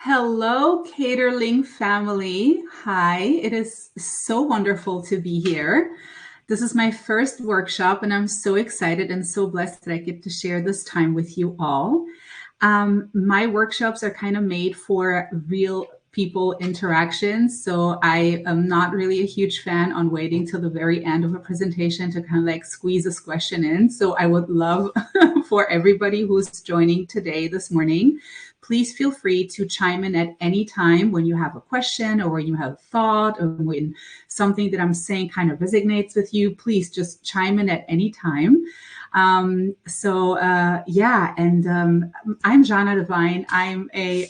Hello, Catering family. Hi, it is so wonderful to be here. This is my first workshop, and I'm so excited and so blessed that I get to share this time with you all. My workshops are kind of made for real people interactions. So I am not really a huge fan on waiting till the very end of a presentation to kind of like squeeze a question in. So I would love for everybody who's joining today, this morning, please feel free to chime in at any time when you have a question or when you have a thought or when something that I'm saying kind of resonates with you. Please just chime in at any time. I'm Žana Devine. I'm a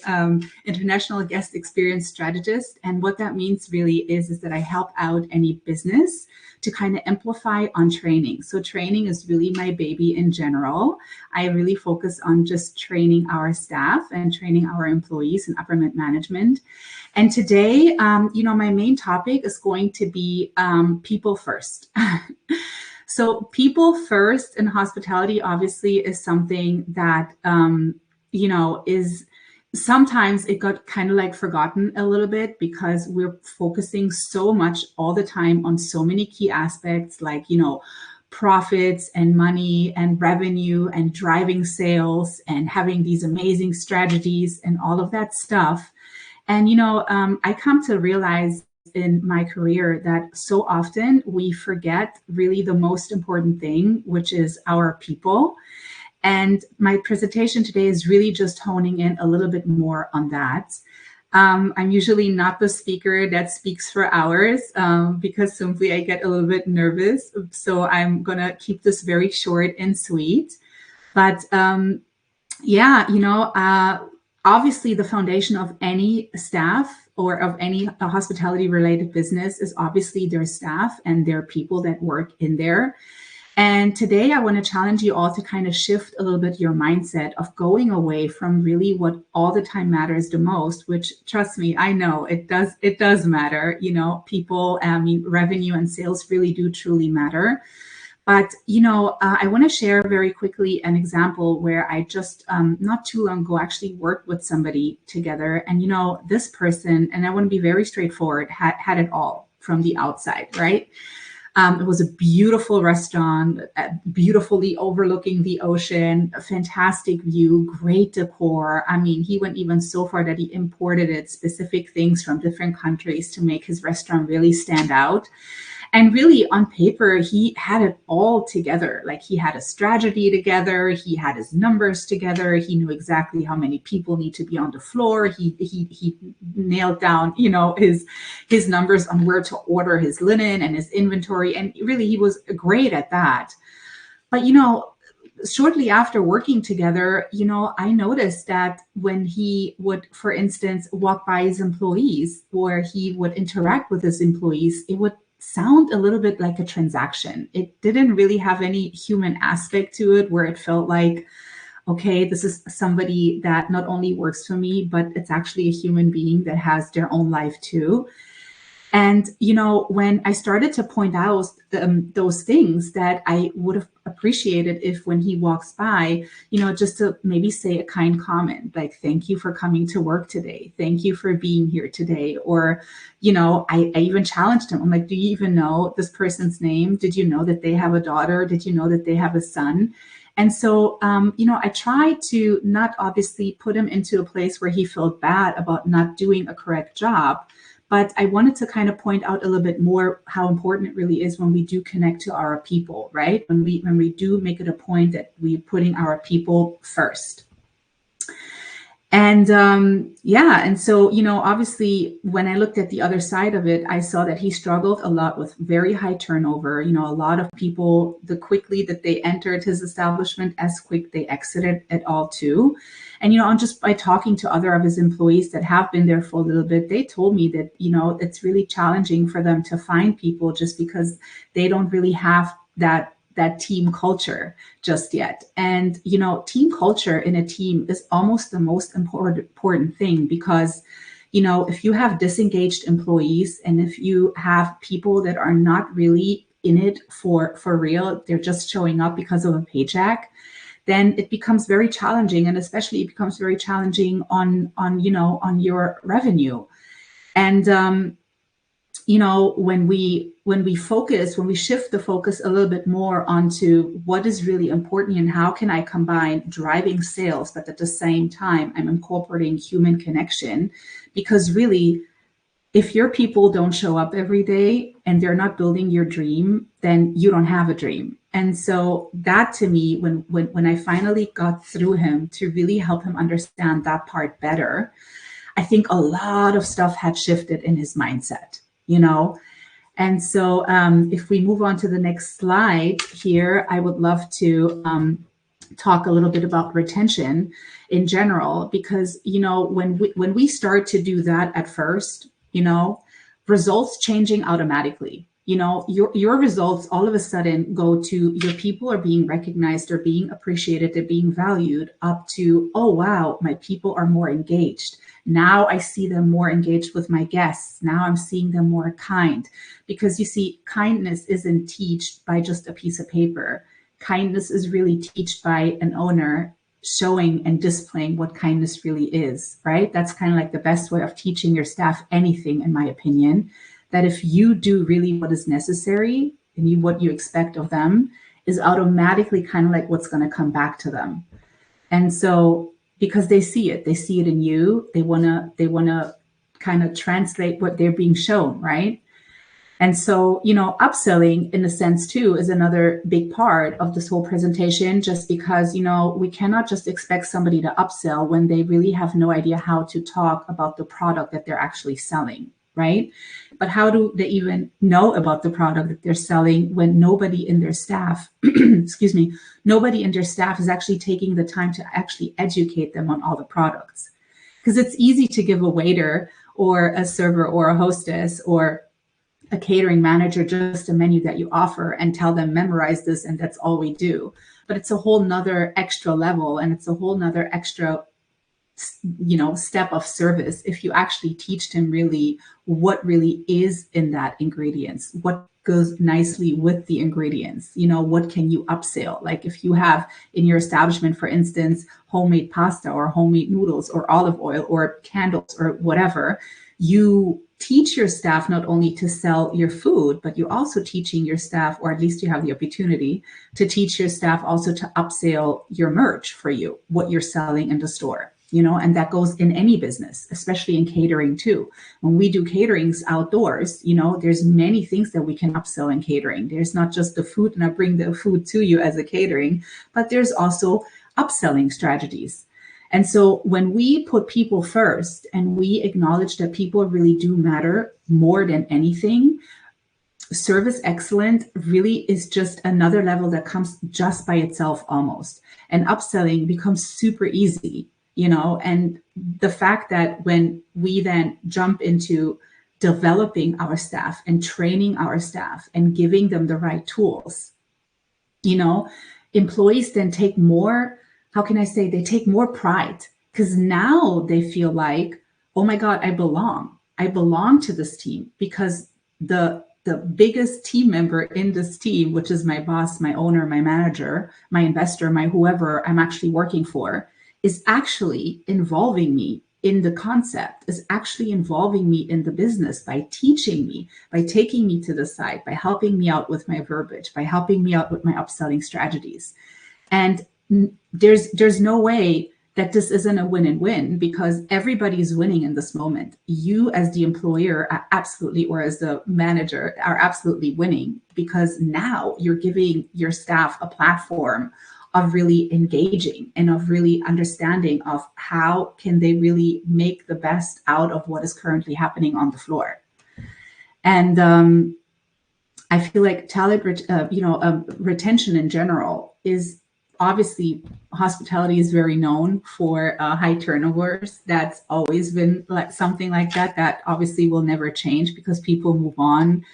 international guest experience strategist, and what that means really is that I help out any business to kind of amplify on training. So training is really my baby in general. I really focus on just training our staff and training our employees in upper mid management. And today, my main topic is going to be people first. So people first in hospitality obviously is something that, is sometimes it got kind of like forgotten a little bit because we're focusing so much all the time on so many key aspects like, profits and money and revenue and driving sales and having these amazing strategies and all of that stuff. And, I come to realize in my career that so often we forget really the most important thing, which is our people. And my presentation today is really just honing in a little bit more on that. I'm usually not the speaker that speaks for hours because simply I get a little bit nervous. So I'm going to keep this very short and sweet. But obviously the foundation of any staff or of any hospitality related business is obviously their staff and their people that work in there. And today I want to challenge you all to kind of shift a little bit your mindset of going away from really what all the time matters the most, which trust me, I know it does matter. People, revenue and sales really do truly matter. But, I want to share very quickly an example where I just not too long ago actually worked with somebody together. And, this person, and I want to be very straightforward, had it all from the outside, right? It was a beautiful restaurant, beautifully overlooking the ocean, a fantastic view, great decor. I mean, he went even so far that he imported specific things from different countries to make his restaurant really stand out. And really on paper, he had it all together. Like he had a strategy together. He had his numbers together. He knew exactly how many people need to be on the floor. He nailed down, his numbers on where to order his linen and his inventory. And really, he was great at that. But, shortly after working together, I noticed that when he would, for instance, walk by his employees or he would interact with his employees, it would sound a little bit like a transaction. It didn't really have any human aspect to it where it felt like, okay, this is somebody that not only works for me, but it's actually a human being that has their own life too. And, when I started to point out those things that I would have appreciated if when he walks by, just to maybe say a kind comment, like, thank you for coming to work today. Thank you for being here today. Or, I even challenged him. I'm like, do you even know this person's name? Did you know that they have a daughter? Did you know that they have a son? And so, I tried to not obviously put him into a place where he felt bad about not doing a correct job. But I wanted to kind of point out a little bit more how important it really is when we do connect to our people, right? When we do make it a point that we're putting our people first. And and so, obviously, when I looked at the other side of it, I saw that he struggled a lot with very high turnover. A lot of people, the quickly that they entered his establishment, as quick they exited it all too. And, just by talking to other of his employees that have been there for a little bit, they told me that, it's really challenging for them to find people just because they don't really have that team culture just yet. And, team culture in a team is almost the most important thing because, if you have disengaged employees and if you have people that are not really in it for real, they're just showing up because of a paycheck, then it becomes very challenging, and especially it becomes very challenging on your revenue. And when we shift the focus a little bit more onto what is really important and how can I combine driving sales, but at the same time I'm incorporating human connection, because really, if your people don't show up every day and they're not building your dream, then you don't have a dream. And so that, to me, when I finally got through him to really help him understand that part better, I think a lot of stuff had shifted in his mindset, And so if we move on to the next slide here, I would love to talk a little bit about retention in general, because, when we start to do that at first, results changing automatically. Your results all of a sudden go to your people are being recognized, they're being appreciated, they're being valued, up to, oh, wow, my people are more engaged. Now I see them more engaged with my guests. Now I'm seeing them more kind. Because you see, kindness isn't taught by just a piece of paper. Kindness is really taught by an owner showing and displaying what kindness really is, right? That's kind of like the best way of teaching your staff anything, in my opinion, that if you do really what is necessary and what you expect of them is automatically kind of like what's going to come back to them. And so, because they see it in you, they want to kind of translate what they're being shown, right? And so, upselling in a sense too is another big part of this whole presentation, just because, we cannot just expect somebody to upsell when they really have no idea how to talk about the product that they're actually selling, right? But how do they even know about the product that they're selling when nobody in their staff, nobody in their staff is actually taking the time to actually educate them on all the products? Because it's easy to give a waiter or a server or a hostess or a catering manager just a menu that you offer and tell them memorize this and that's all we do. But it's a whole nother extra level, and it's a whole nother extra step of service if you actually teach them really what really is in that ingredients, what goes nicely with the ingredients, what can you upsell? Like if you have in your establishment, for instance, homemade pasta or homemade noodles or olive oil or candles or whatever, you teach your staff not only to sell your food, but you're also teaching your staff, or at least you have the opportunity to teach your staff also to upsell your merch for you, what you're selling in the store, and that goes in any business, especially in catering too. When we do caterings outdoors, there's many things that we can upsell in catering. There's not just the food and I bring the food to you as a catering, but there's also upselling strategies. And so when we put people first and we acknowledge that people really do matter more than anything, service excellence really is just another level that comes just by itself almost. And upselling becomes super easy, and the fact that when we then jump into developing our staff and training our staff and giving them the right tools, employees then take more, they take more pride, because now they feel like, oh my God, I belong to this team, because the biggest team member in this team, which is my boss, my owner, my manager, my investor, my whoever I'm actually working for, is actually involving me in the concept, is actually involving me in the business by teaching me, by taking me to the side, by helping me out with my verbiage, by helping me out with my upselling strategies. And there's no way that this isn't a win-and-win, because everybody's winning in this moment. You as the employer are absolutely, or as the manager, are absolutely winning, because now you're giving your staff a platform of really engaging and of really understanding of how can they really make the best out of what is currently happening on the floor. And I feel like talent, retention in general is obviously, hospitality is very known for high turnovers. That's always been like something like that. That obviously will never change, because people move on.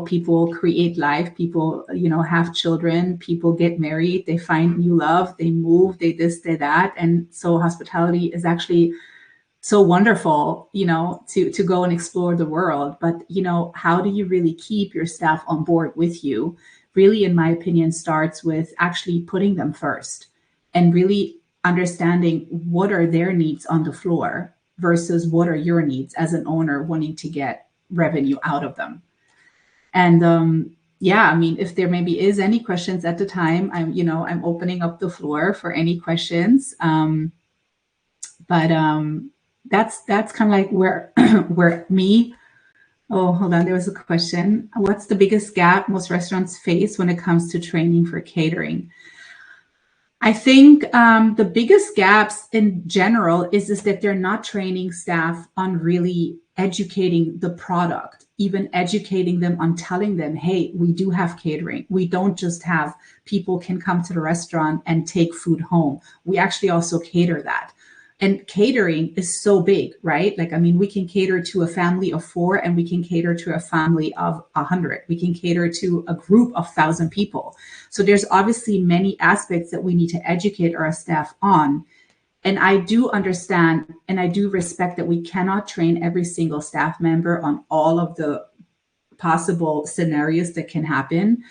People create life. People, have children. People get married. They find new love. They move. They this, they that. And so hospitality is actually so wonderful, to go and explore the world. But, how do you really keep your staff on board with you? Really, in my opinion, starts with actually putting them first. and really understanding what are their needs on the floor versus what are your needs as an owner wanting to get revenue out of them. And yeah, I mean, if there maybe is any questions at the time, I'm opening up the floor for any questions. But that's kind of like where where me. Oh, hold on. There was a question. What's the biggest gap most restaurants face when it comes to training for catering? I think the biggest gaps in general is that they're not training staff on really educating the product, even educating them on telling them, hey, we do have catering. We don't just have people can come to the restaurant and take food home. We actually also cater that. And catering is so big, right? Like, I mean, we can cater to a family of 4 and we can cater to a family of 100. We can cater to a group of 1,000 people. So there's obviously many aspects that we need to educate our staff on. And I do understand and I do respect that we cannot train every single staff member on all of the possible scenarios that can happen.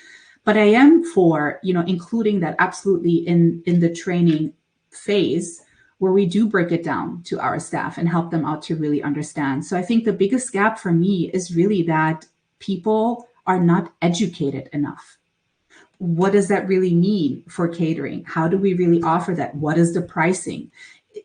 But I am for, including that absolutely in the training phase, where we do break it down to our staff and help them out to really understand. So I think the biggest gap for me is really that people are not educated enough. What does that really mean for catering? How do we really offer that? What is the pricing?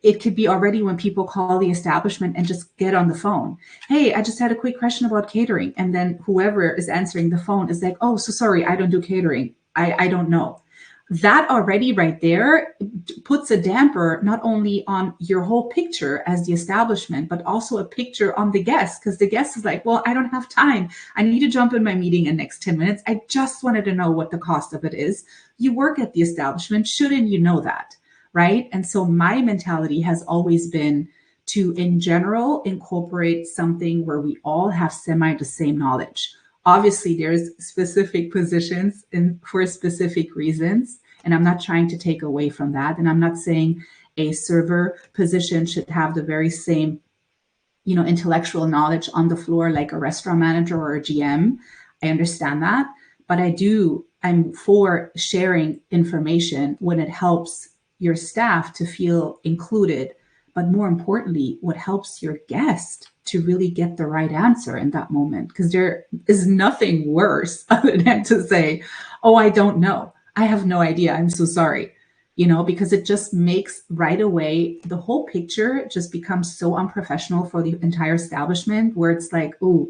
It could be already when people call the establishment and just get on the phone. Hey, I just had a quick question about catering. And then whoever is answering the phone is like, oh, so sorry, I don't do catering. I don't know. That already right there puts a damper not only on your whole picture as the establishment, but also a picture on the guest, because the guest is like, well, I don't have time. I need to jump in my meeting in the next 10 minutes. I just wanted to know what the cost of it is. You work at the establishment. Shouldn't you know that? Right. And so my mentality has always been to, in general, incorporate something where we all have semi the same knowledge. Obviously, there's specific positions for specific reasons, and I'm not trying to take away from that. And I'm not saying a server position should have the very same, intellectual knowledge on the floor like a restaurant manager or a GM. I understand that, but I'm for sharing information when it helps your staff to feel included, but more importantly, what helps your guest to really get the right answer in that moment. Because there is nothing worse other than to say, oh, I don't know. I have no idea. I'm so sorry. Because it just makes right away, the whole picture just becomes so unprofessional for the entire establishment, where it's like, oh,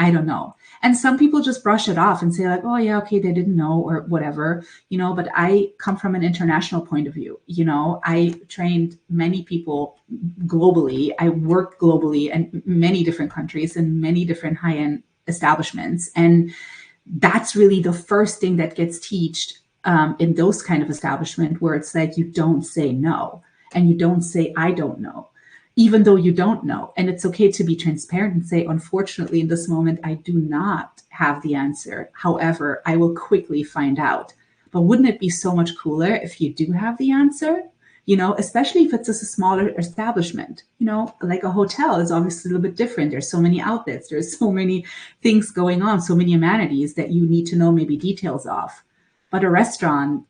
I don't know. And some people just brush it off and say like, oh yeah, okay, they didn't know or whatever, but I come from an international point of view. I trained many people globally. I worked globally in many different countries and many different high-end establishments. And that's really the first thing that gets taught in those kind of establishment, where it's like, you don't say no and you don't say, I don't know, even though you don't know. And it's okay to be transparent and say, unfortunately, in this moment, I do not have the answer. However, I will quickly find out. But wouldn't it be so much cooler if you do have the answer? Especially if it's just a smaller establishment, like a hotel is obviously a little bit different. There's so many outlets, there's so many things going on, so many amenities that you need to know maybe details of. But a restaurant,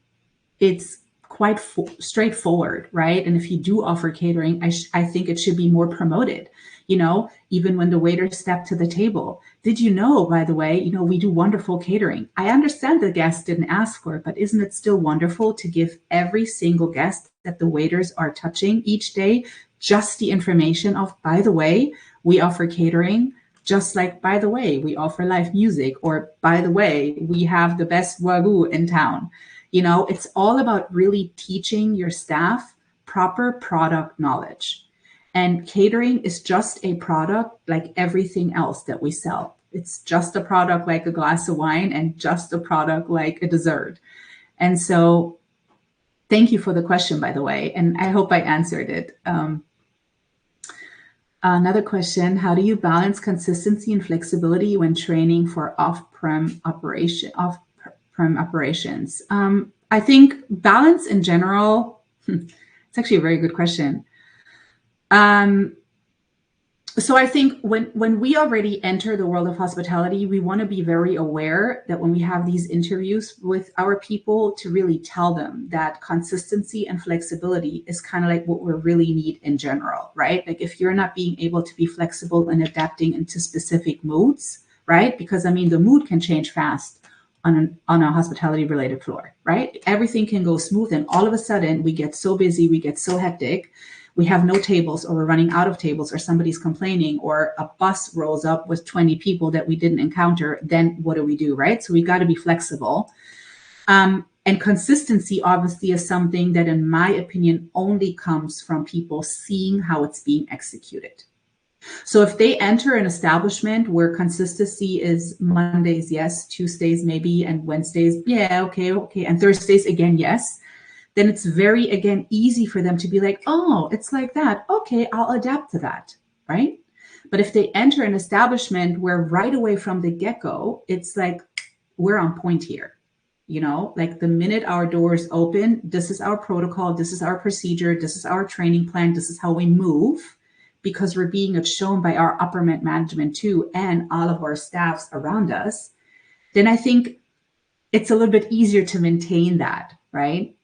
it's quite straightforward, right? And if you do offer catering, I think it should be more promoted, even when the waiters step to the table. Did you know, by the way, we do wonderful catering. I understand the guest didn't ask for it, but isn't it still wonderful to give every single guest that the waiters are touching each day just the information of, by the way, we offer catering, just like, by the way, we offer live music, or by the way, we have the best Wagyu in town. It's all about really teaching your staff proper product knowledge. And catering is just a product like everything else that we sell. It's just a product like a glass of wine and just a product like a dessert. And so thank you for the question, by the way, and I hope I answered it. Another question, how do you balance consistency and flexibility when training for off-prem operations? I think balance in general, it's actually a very good question. So I think when we already enter the world of hospitality, we want to be very aware that when we have these interviews with our people, to really tell them that consistency and flexibility is kind of like what we really need in general, right? Like if you're not being able to be flexible and adapting into specific moods, right? Because I mean, the mood can change fast on a hospitality related floor, right? Everything can go smooth, and all of a sudden we get so busy, we get so hectic, we have no tables, or we're running out of tables, or somebody's complaining, or a bus rolls up with 20 people that we didn't encounter. Then what do we do, right? So we got to be flexible. And consistency obviously is something that, in my opinion, only comes from people seeing how it's being executed. So if they enter an establishment where consistency is Mondays, yes, Tuesdays, maybe, and Wednesdays, yeah, okay, and Thursdays, again, yes, then it's very, again, easy for them to be like, oh, it's like that. Okay, I'll adapt to that, right? But if they enter an establishment where right away from the get-go, it's like, we're on point here. You know, like the minute our doors open, this is our protocol, this is our procedure, this is our training plan, this is how we move, because we're being shown by our upper management too, and all of our staffs around us, then I think it's a little bit easier to maintain that, right?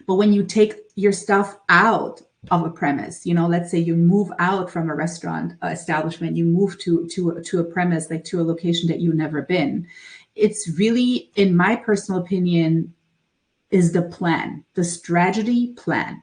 But when you take your stuff out of a premise, you know, let's say you move out from a restaurant establishment, you move to a premise, like to a location that you've never been, it's really, in my personal opinion, is the plan, the strategy plan.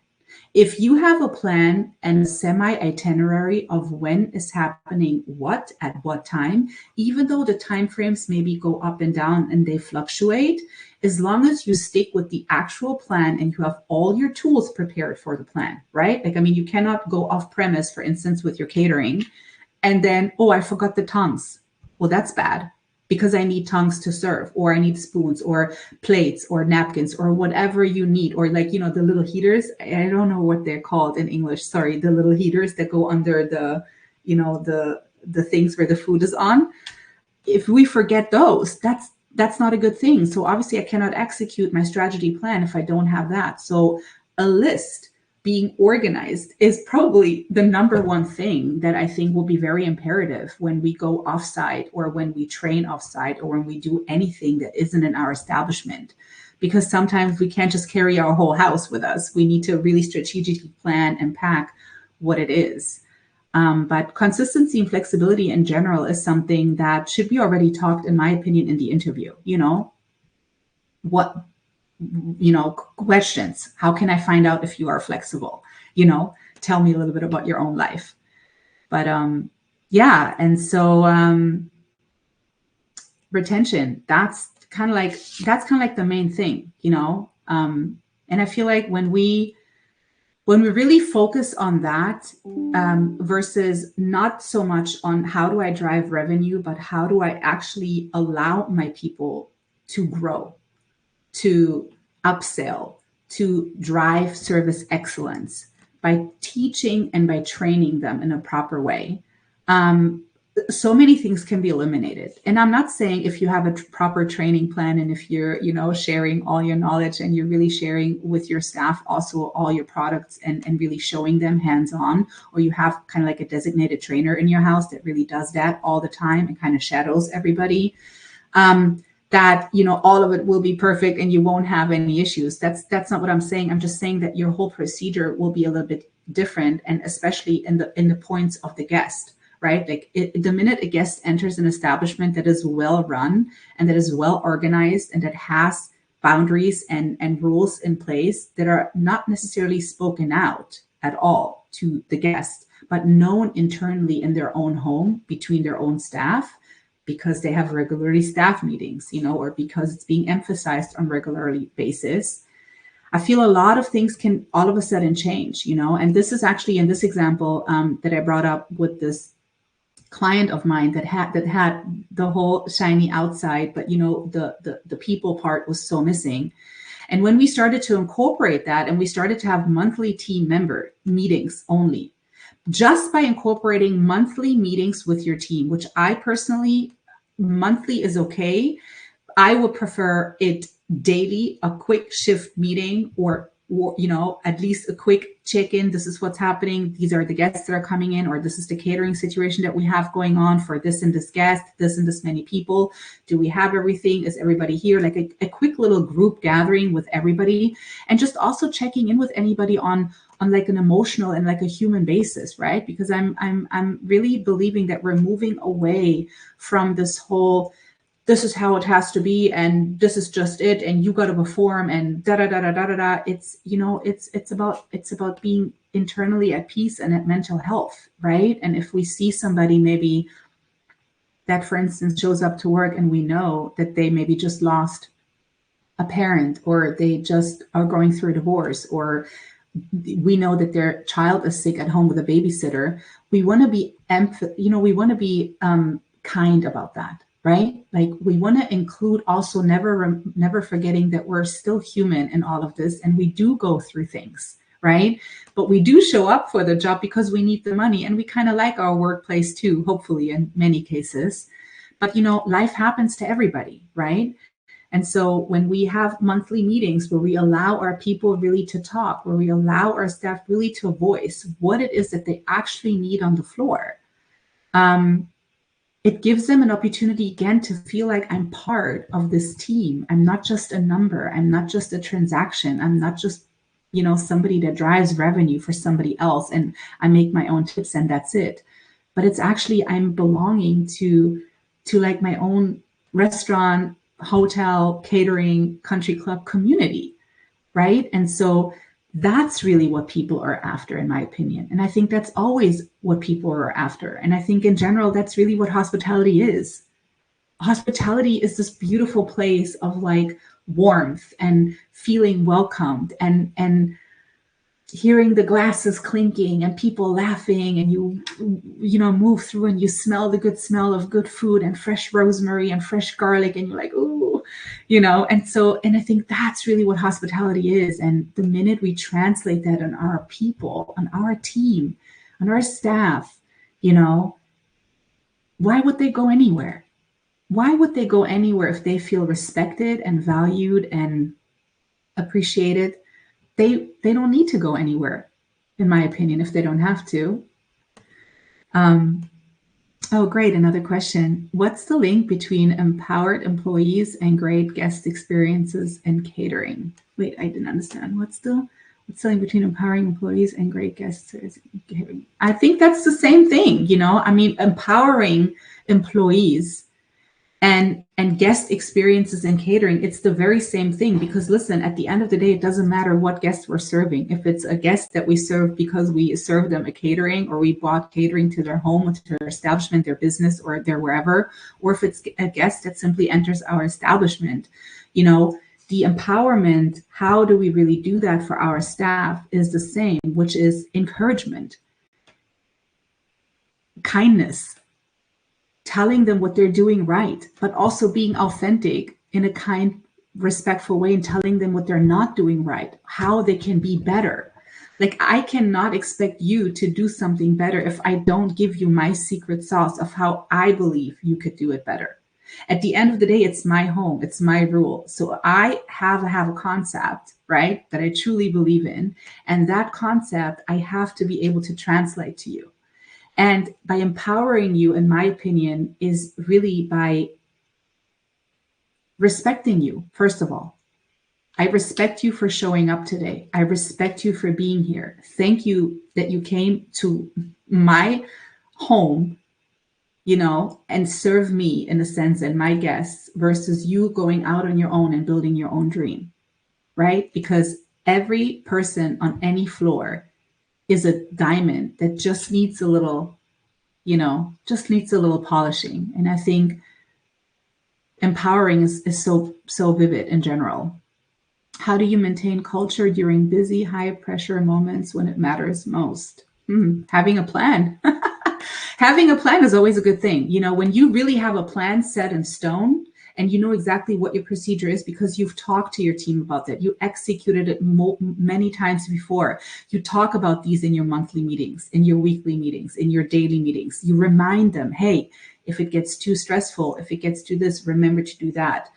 If you have a plan and a semi-itinerary of when is happening what at what time, even though the time frames maybe go up and down and they fluctuate, as long as you stick with the actual plan and you have all your tools prepared for the plan, right? Like, I mean, you cannot go off premise, for instance, with your catering, and then, oh, I forgot the tongs. Well, that's bad, because I need tongs to serve, or I need spoons or plates or napkins or whatever you need, or like, you know, the little heaters. I don't know what they're called in English. Sorry, the little heaters that go under the, you know, the things where the food is on. If we forget those, that's not a good thing. So obviously I cannot execute my strategy plan if I don't have that. So a list, being organized, is probably the number one thing that I think will be very imperative when we go offsite, or when we train offsite, or when we do anything that isn't in our establishment. Because sometimes we can't just carry our whole house with us. We need to really strategically plan and pack what it is. But consistency and flexibility in general is something that should be already talked, in my opinion, in the interview. You know, what, you know, questions. How can I find out if you are flexible? You know, tell me a little bit about your own life. But yeah, and so retention, that's kind of like the main thing, you know. And I feel like when we really focus on that, versus not so much on how do I drive revenue, but how do I actually allow my people to grow, to upsell, to drive service excellence by teaching and by training them in a proper way. So many things can be eliminated. And I'm not saying if you have a proper training plan, and if you're, you know, sharing all your knowledge, and you're really sharing with your staff also all your products, and really showing them hands-on, or you have kind of like a designated trainer in your house that really does that all the time and kind of shadows everybody, that, you know, all of it will be perfect and you won't have any issues. That's not what I'm saying. I'm just saying that your whole procedure will be a little bit different, and especially in the points of the guest, right? Like the minute a guest enters an establishment that is well run and that is well organized and that has boundaries and rules in place that are not necessarily spoken out at all to the guest, but known internally in their own home between their own staff, because they have regularly staff meetings, you know, or because it's being emphasized on regularly basis, I feel a lot of things can all of a sudden change, you know. And this is actually in this example that I brought up with this client of mine that had the whole shiny outside, but, you know, the people part was so missing. And when we started to incorporate that, and we started to have monthly team member meetings only, just by incorporating monthly meetings with your team, which I personally, monthly is okay. I would prefer it daily, a quick shift meeting, or at least a quick check-in. This is what's happening. These are the guests that are coming in, or this is the catering situation that we have going on for this and this guest, this and this many people. Do we have everything? Is everybody here? Like a quick little group gathering with everybody, and just also checking in with anybody on like an emotional and like a human basis, right? Because I'm really believing that we're moving away from this whole, this is how it has to be, and this is just it, and you got to perform, and da da da da da da da. It's it's about being internally at peace and at mental health, right? And if we see somebody maybe that, for instance, shows up to work, and we know that they maybe just lost a parent, or they just are going through a divorce, or we know that their child is sick at home with a babysitter, we want to be we want to be kind about that. Right? Like we want to include also never forgetting that we're still human in all of this, and we do go through things, right? But we do show up for the job because we need the money, and we kind of like our workplace too, hopefully in many cases. But life happens to everybody, right? And so when we have monthly meetings where we allow our people really to talk, where we allow our staff really to voice what it is that they actually need on the floor, it gives them an opportunity again to feel like I'm part of this team. I'm not just a number. I'm not just a transaction. I'm not just, somebody that drives revenue for somebody else, and I make my own tips and that's it. But it's actually, I'm belonging to like my own restaurant, hotel, catering, country club community, right? And so that's really what people are after, in my opinion. And I think that's always what people are after. And I think in general, that's really what hospitality is. Hospitality is this beautiful place of like warmth and feeling welcomed, and hearing the glasses clinking and people laughing, and you move through and you smell the good smell of good food and fresh rosemary and fresh garlic, and you're like, ooh, and I think that's really what hospitality is. And the minute we translate that on our people, on our team, on our staff, why would they go anywhere? Why would they go anywhere if they feel respected and valued and appreciated? They don't need to go anywhere, in my opinion, if they don't have to. Oh, great. Another question. What's the link between empowered employees and great guest experiences and catering? Wait, I didn't understand. What's the link between empowering employees and great guest experiences and catering? I think that's the same thing, empowering employees and guest experiences and catering, it's the very same thing. Because listen, at the end of the day, it doesn't matter what guest we're serving. If it's a guest that we serve because we serve them a catering, or we bought catering to their home, to their establishment, their business, or their wherever, or if it's a guest that simply enters our establishment, the empowerment, how do we really do that for our staff, is the same, which is encouragement, kindness, telling them what they're doing right, but also being authentic in a kind, respectful way, and telling them what they're not doing right, how they can be better. Like, I cannot expect you to do something better if I don't give you my secret sauce of how I believe you could do it better. At the end of the day, it's my home, it's my rule. So I have a concept, right, that I truly believe in. And that concept, I have to be able to translate to you. And by empowering you, in my opinion, is really by respecting you, first of all. I respect you for showing up today. I respect you for being here. Thank you that you came to my home, and serve me, in a sense, and my guests, versus you going out on your own and building your own dream, right? Because every person on any floor is a diamond that just needs a little, polishing. And I think empowering is so vivid in general. How do you maintain culture during busy, high pressure moments when it matters most? Having a plan. Having a plan is always a good thing. When you really have a plan set in stone, and you know exactly what your procedure is because you've talked to your team about that. You executed it many times before. You talk about these in your monthly meetings, in your weekly meetings, in your daily meetings. You remind them, hey, if it gets too stressful, if it gets to this, remember to do that.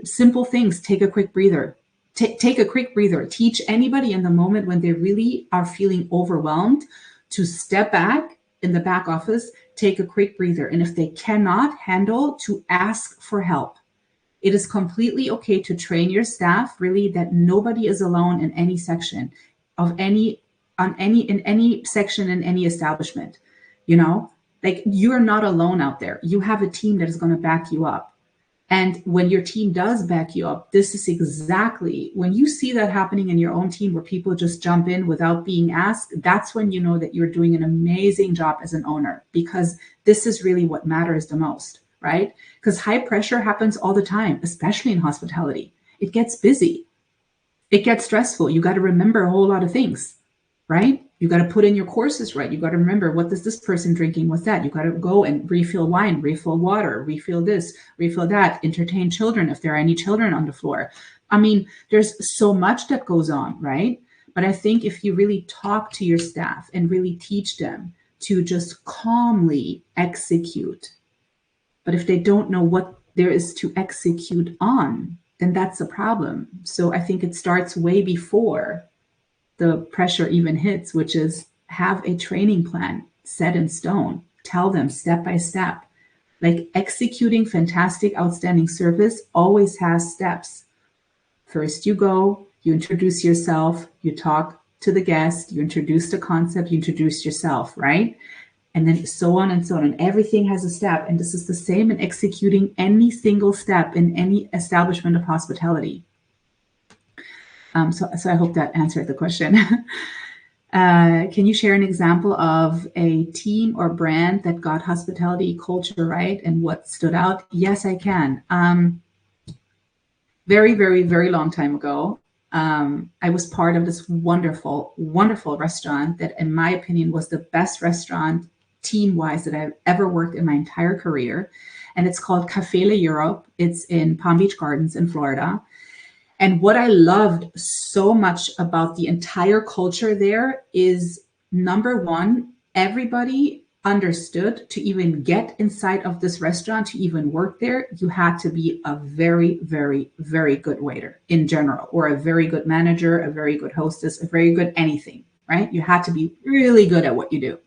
Simple things, take a quick breather. take a quick breather. Teach anybody in the moment when they really are feeling overwhelmed to step back in the back office, take a quick breather. And if they cannot handle, to ask for help. It is completely okay to train your staff really that nobody is alone in any section of in any section in any establishment. You know, like you're not alone out there. You have a team that is going to back you up. And when your team does back you up, this is exactly when you see that happening in your own team where people just jump in without being asked, that's when you know that you're doing an amazing job as an owner, because this is really what matters the most, right? Because high pressure happens all the time, especially in hospitality. It gets busy. It gets stressful. You got to remember a whole lot of things, right? You got to put in your courses right. You got to remember, what is this person drinking? What's that? You got to go and refill wine, refill water, refill this, refill that, entertain children if there are any children on the floor. I mean, there's so much that goes on, right? But I think if you really talk to your staff and really teach them to just calmly execute, but if they don't know what there is to execute on, then that's a problem. So I think it starts way before the pressure even hits, which is have a training plan set in stone. Tell them step by step. Like executing fantastic, outstanding service always has steps. First you go, you introduce yourself, you talk to the guest, you introduce the concept, you introduce yourself, right? And then so on and so on. And everything has a step. And this is the same in executing any single step in any establishment of hospitality. So I hope that answered the question. Can you share an example of a team or brand that got hospitality culture right and what stood out? Yes, I can. Very, very, very long time ago, I was part of this wonderful, wonderful restaurant that, in my opinion, was the best restaurant team-wise that I've ever worked in my entire career. And it's called Café La Europe. It's in Palm Beach Gardens in Florida. And what I loved so much about the entire culture there is, number one, everybody understood to even get inside of this restaurant, to even work there, you had to be a very, very, very good waiter in general, or a very good manager, a very good hostess, a very good anything, right? You had to be really good at what you do.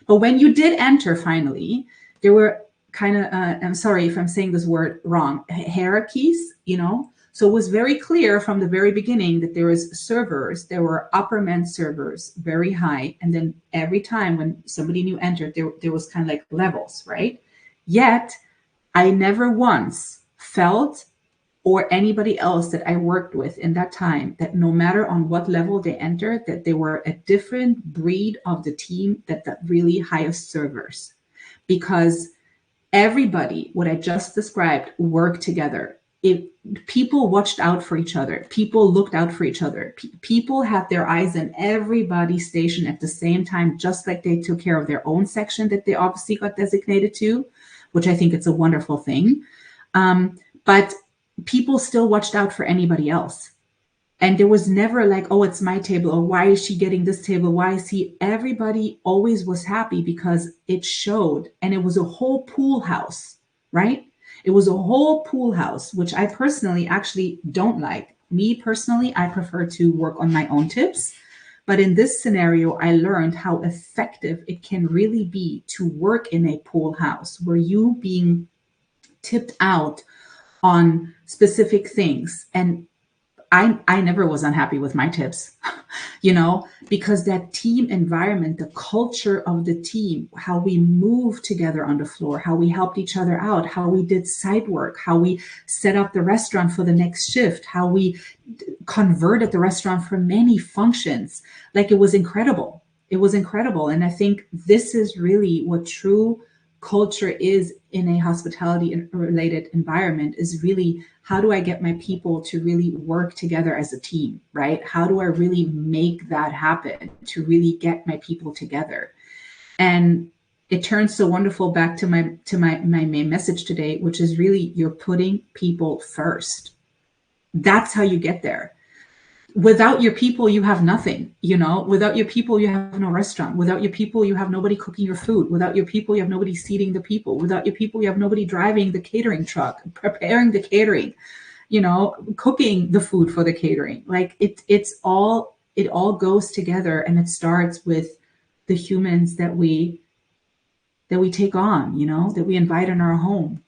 But when you did enter, finally, there were kind of, I'm sorry if I'm saying this word wrong, hierarchies, you know? So it was very clear from the very beginning that there was servers, there were upper men servers, very high. And then every time when somebody new entered, there was kind of like levels, right? Yet I never once felt, or anybody else that I worked with in that time, that no matter on what level they entered, that they were a different breed of the team, that the really highest servers. Because everybody, what I just described, worked together. People watched out for each other. People looked out for each other. People had their eyes on everybody's station at the same time, just like they took care of their own section that they obviously got designated to, which I think it's a wonderful thing. But people still watched out for anybody else. And there was never like, oh, it's my table, or why is she getting this table? Why is he? Everybody always was happy because it showed, and it was a whole pool house, right? It was a whole pool house, which I personally actually don't like. Me personally, I prefer to work on my own tips. But in this scenario, I learned how effective it can really be to work in a pool house where you being tipped out on specific things. And I never was unhappy with my tips, you know, because that team environment, the culture of the team, how we moved together on the floor, how we helped each other out, how we did side work, how we set up the restaurant for the next shift, how we converted the restaurant for many functions. Like, it was incredible. It was incredible. And I think this is really what true culture is in a hospitality related environment, is really, how do I get my people to really work together as a team, right? How do I really make that happen, to really get my people together? And it turns so wonderful back to my main message today, which is really, you're putting people first. That's how you get there. Without your people, you have nothing, you know. Without your people, you have no restaurant. Without your people, you have nobody cooking your food. Without your people, you have nobody seating the people. Without your people, you have nobody driving the catering truck, preparing the catering. cooking the food for the catering. Like it all goes together, and it starts with the humans that we take on, that we invite in our home.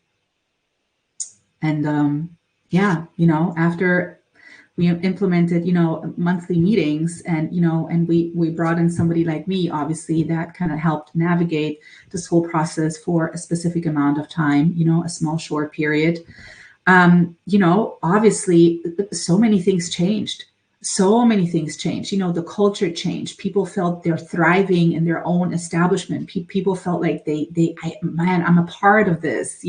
And yeah, after we implemented, monthly meetings, and we brought in somebody like me, obviously, that kind of helped navigate this whole process for a specific amount of time, a small short period. Obviously so many things changed. So many things changed. The culture changed. People felt they're thriving in their own establishment. People felt like I'm a part of this.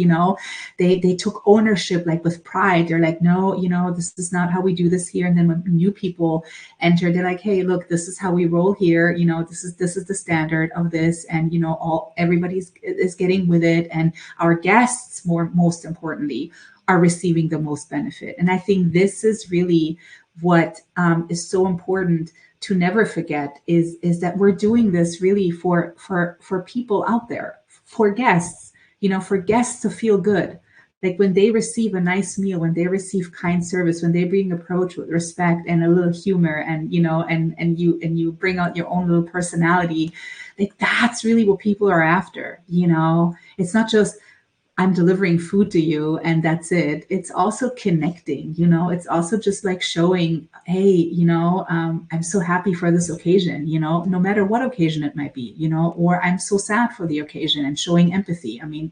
They took ownership, like, with pride. They're like, no, this is not how we do this here. And then when new people enter, they're like, hey, look, this is how we roll here. This is the standard of this, and everybody is getting with it, and our guests, most importantly, are receiving the most benefit. And I think this is really what is so important to never forget, is that we're doing this really for people out there, for guests, for guests to feel good. Like when they receive a nice meal, when they receive kind service, when they're being approached with respect and a little humor, and and you bring out your own little personality, like that's really what people are after. It's not just I'm delivering food to you and that's it. It's also connecting, it's also just like showing, hey, I'm so happy for this occasion, no matter what occasion it might be, or I'm so sad for the occasion, and showing empathy. I mean,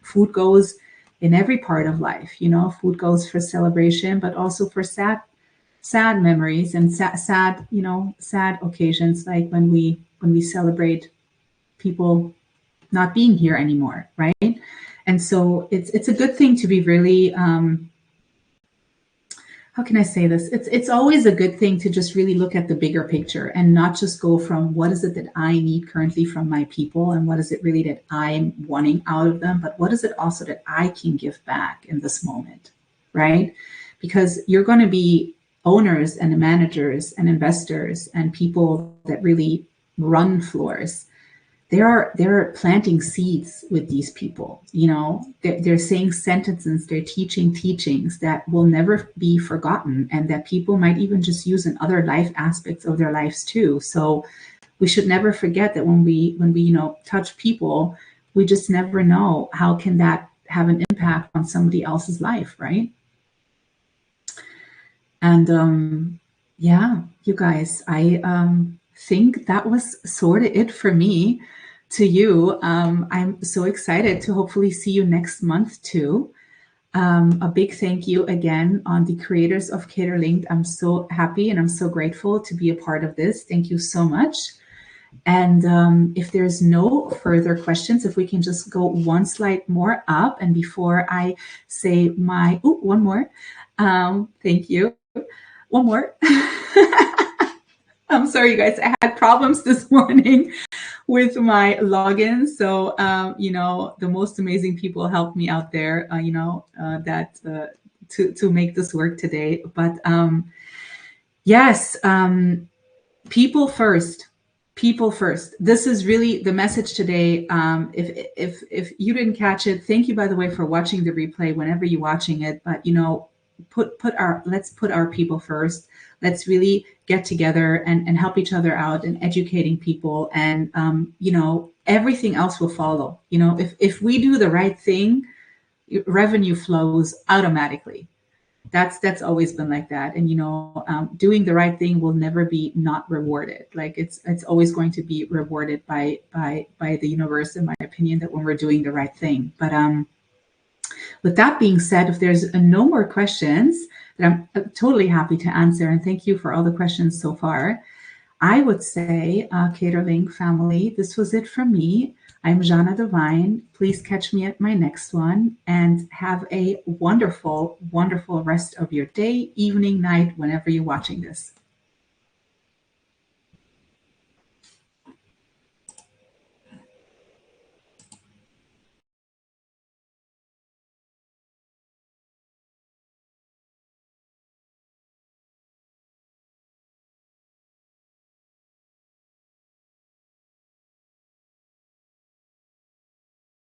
food goes in every part of life, food goes for celebration, but also for sad memories and sad occasions, like when we celebrate people not being here anymore, right? And so it's a good thing to be really, how can I say this? It's always a good thing to just really look at the bigger picture, and not just go from what is it that I need currently from my people, and what is it really that I'm wanting out of them, but what is it also that I can give back in this moment, right? Because you're going to be owners and managers and investors and people that really run floors. They're planting seeds with these people. They're saying sentences, they're teaching teachings that will never be forgotten, and that people might even just use in other life aspects of their lives too. So we should never forget that when we touch people, we just never know how can that have an impact on somebody else's life, right? And yeah, you guys, I think that was sort of it for me. To you, I'm so excited to hopefully see you next month too. A big thank you again on the creators of Catering. I'm so happy and I'm so grateful to be a part of this. Thank you so much. And if there's no further questions, if we can just go one slide more up, and before I say one more, thank you. One more. I'm sorry, you guys. I had problems this morning with my login. So, the most amazing people helped me out there, to make this work today. But yes, people first. People first. This is really the message today. If you didn't catch it, thank you, by the way, for watching the replay whenever you're watching it. But let's put our people first. Let's really get together and help each other out and educating people, and everything else will follow. If we do the right thing, revenue flows automatically. That's always been like that. And doing the right thing will never be not rewarded. Like it's always going to be rewarded by the universe, in my opinion, that when we're doing the right thing. But with that being said, if there's no more questions, that I'm totally happy to answer, and thank you for all the questions so far, I would say, Catering family, this was it from me. I'm Žana Devine. Please catch me at my next one, and have a wonderful, wonderful rest of your day, evening, night, whenever you're watching this.